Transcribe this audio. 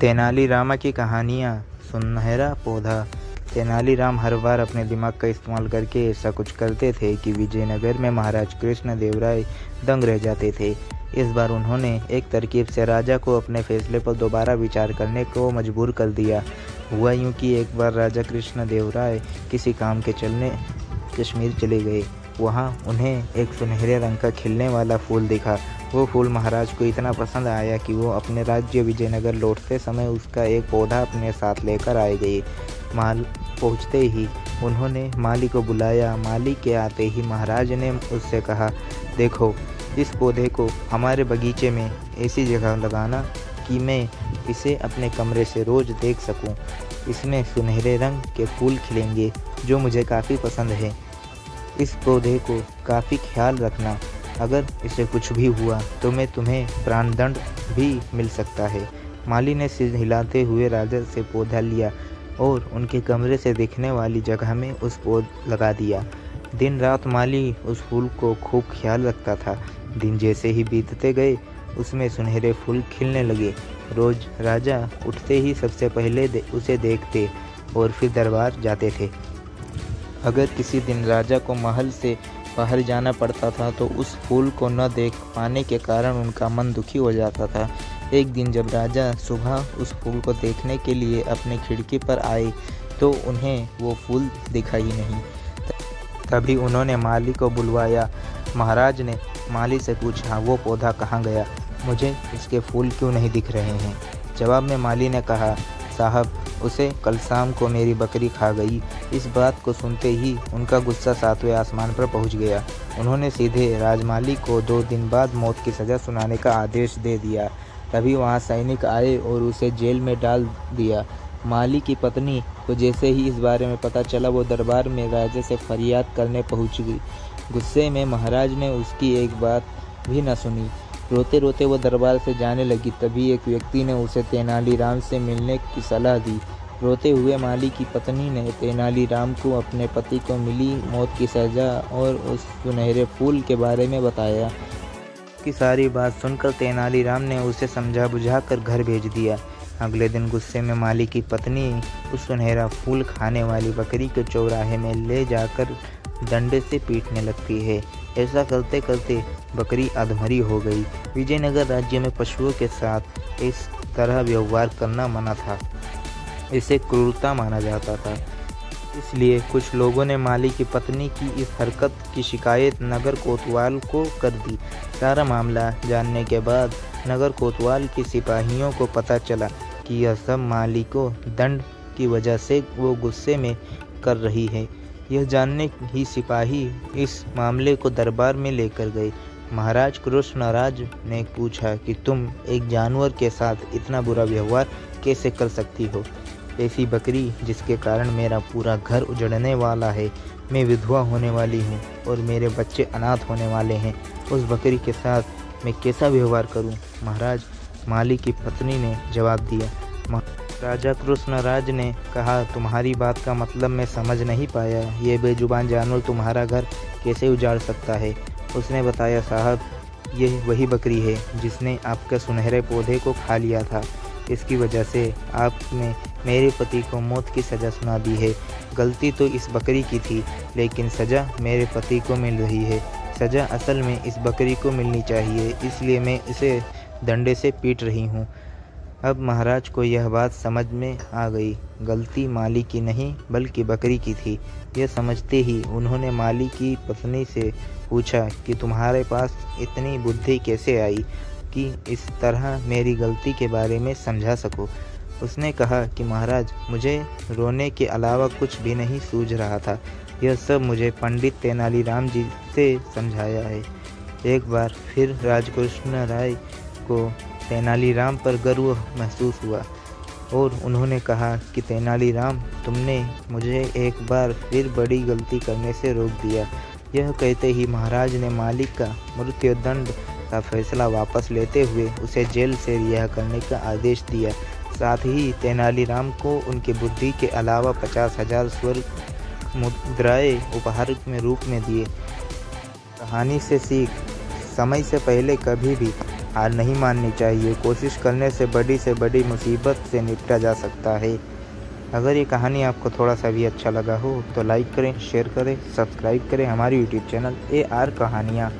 तेनालीरामा की कहानियाँ। सुनहरा पौधा। तेनालीराम हर बार अपने दिमाग का इस्तेमाल करके ऐसा कुछ करते थे कि विजयनगर में महाराज कृष्णदेवराय दंग रह जाते थे। इस बार उन्होंने एक तरकीब से राजा को अपने फैसले पर दोबारा विचार करने को मजबूर कर दिया। हुआ यूँ कि एक बार राजा कृष्णदेवराय किसी काम के चलने कश्मीर चले गए। वहाँ उन्हें एक सुनहरे रंग का खिलने वाला फूल दिखा। वो फूल महाराज को इतना पसंद आया कि वो अपने राज्य विजयनगर लौटते समय उसका एक पौधा अपने साथ लेकर आए गए। माल पहुँचते ही उन्होंने माली को बुलाया। माली के आते ही महाराज ने उससे कहा, देखो, इस पौधे को हमारे बगीचे में ऐसी जगह लगाना कि मैं इसे अपने कमरे से रोज़ देख सकूं। इसमें सुनहरे रंग के फूल खिलेंगे जो मुझे काफ़ी पसंद है। इस पौधे को काफ़ी ख्याल रखना। अगर इसे कुछ भी हुआ तो मैं तुम्हें प्राणदंड भी मिल सकता है। माली ने सिर हिलाते हुए राजा से पौधा लिया और उनके कमरे से दिखने वाली जगह में उस पौधा लगा दिया। दिन रात माली उस फूल को खूब ख्याल रखता था। दिन जैसे ही बीतते गए उसमें सुनहरे फूल खिलने लगे। रोज़ राजा उठते ही सबसे पहले उसे देखते और फिर दरबार जाते थे। अगर किसी दिन राजा को महल से बाहर जाना पड़ता था तो उस फूल को न देख पाने के कारण उनका मन दुखी हो जाता था। एक दिन जब राजा सुबह उस फूल को देखने के लिए अपने खिड़की पर आए तो उन्हें वो फूल दिखा ही नहीं। तभी उन्होंने माली को बुलवाया। महाराज ने माली से पूछा, वो पौधा कहाँ गया? मुझे इसके फूल क्यों नहीं दिख रहे हैं? जवाब में माली ने कहा, साहब, उसे कल शाम को मेरी बकरी खा गई। इस बात को सुनते ही उनका गुस्सा 7वें आसमान पर पहुंच गया। उन्होंने सीधे राजमाली को 2 दिन बाद मौत की सज़ा सुनाने का आदेश दे दिया। तभी वहां सैनिक आए और उसे जेल में डाल दिया। माली की पत्नी को जैसे ही इस बारे में पता चला वो दरबार में राजा से फरियाद करने पहुंच गई। गुस्से में महाराज ने उसकी एक बात भी न सुनी। रोते रोते वो दरबार से जाने लगी। तभी एक व्यक्ति ने उसे तेनालीराम से मिलने की सलाह दी। रोते हुए माली की पत्नी ने तेनालीराम को अपने पति को मिली मौत की सज़ा और उस सुनहरे फूल के बारे में बताया। की सारी बात सुनकर तेनालीराम ने उसे समझा बुझाकर घर भेज दिया। अगले दिन गुस्से में माली की पत्नी उस सुनहरा फूल खाने वाली बकरी को चौराहे में ले जाकर डंडे से पीटने लगती है। ऐसा करते करते बकरी अधमरी हो गई। विजयनगर राज्य में पशुओं के साथ इस तरह व्यवहार करना मना था। इसे क्रूरता माना जाता था। इसलिए कुछ लोगों ने माली की पत्नी की इस हरकत की शिकायत नगर कोतवाल को कर दी। सारा मामला जानने के बाद नगर कोतवाल के सिपाहियों को पता चला कि यह सब माली को दंड की वजह से वो गुस्से में कर रही है। यह जानने ही सिपाही इस मामले को दरबार में लेकर गए। महाराज कृष्णराज ने पूछा कि तुम एक जानवर के साथ इतना बुरा व्यवहार कैसे कर सकती हो? ऐसी बकरी जिसके कारण मेरा पूरा घर उजड़ने वाला है, मैं विधवा होने वाली हूँ और मेरे बच्चे अनाथ होने वाले हैं, उस बकरी के साथ मैं कैसा व्यवहार करूँ? महाराज, माली की पत्नी ने जवाब दिया। राजा कृष्णराज ने कहा, तुम्हारी बात का मतलब मैं समझ नहीं पाया। ये बेजुबान जानवर तुम्हारा घर कैसे उजाड़ सकता है? उसने बताया, साहब, यह वही बकरी है जिसने आपके सुनहरे पौधे को खा लिया था। इसकी वजह से आपने मेरे पति को मौत की सज़ा सुना दी है। गलती तो इस बकरी की थी, लेकिन सज़ा मेरे पति को मिल रही है। सज़ा असल में इस बकरी को मिलनी चाहिए, इसलिए मैं इसे डंडे से पीट रही हूँ। अब महाराज को यह बात समझ में आ गई। गलती माली की नहीं बल्कि बकरी की थी। यह समझते ही उन्होंने माली की पत्नी से पूछा कि तुम्हारे पास इतनी बुद्धि कैसे आई कि इस तरह मेरी गलती के बारे में समझा सको? उसने कहा कि महाराज, मुझे रोने के अलावा कुछ भी नहीं सूझ रहा था। यह सब मुझे पंडित तेनालीराम जी से समझाया है। एक बार फिर राजकृष्ण राय को तेनालीराम पर गर्व महसूस हुआ और उन्होंने कहा कि तेनालीराम, तुमने मुझे एक बार फिर बड़ी गलती करने से रोक दिया। यह कहते ही महाराज ने मालिक का मृत्युदंड का फैसला वापस लेते हुए उसे जेल से रिहा करने का आदेश दिया। साथ ही तेनालीराम को उनकी बुद्धि के अलावा 50,000 स्वर्ण मुद्राएं उपहार में रूप में दिए। कहानी से सीख, समय से पहले कभी भी हार नहीं माननी चाहिए। कोशिश करने से बड़ी मुसीबत से निपटा जा सकता है। अगर ये कहानी आपको थोड़ा सा भी अच्छा लगा हो तो लाइक करें, शेयर करें, सब्सक्राइब करें हमारी यूट्यूब चैनल AR कहानियाँ।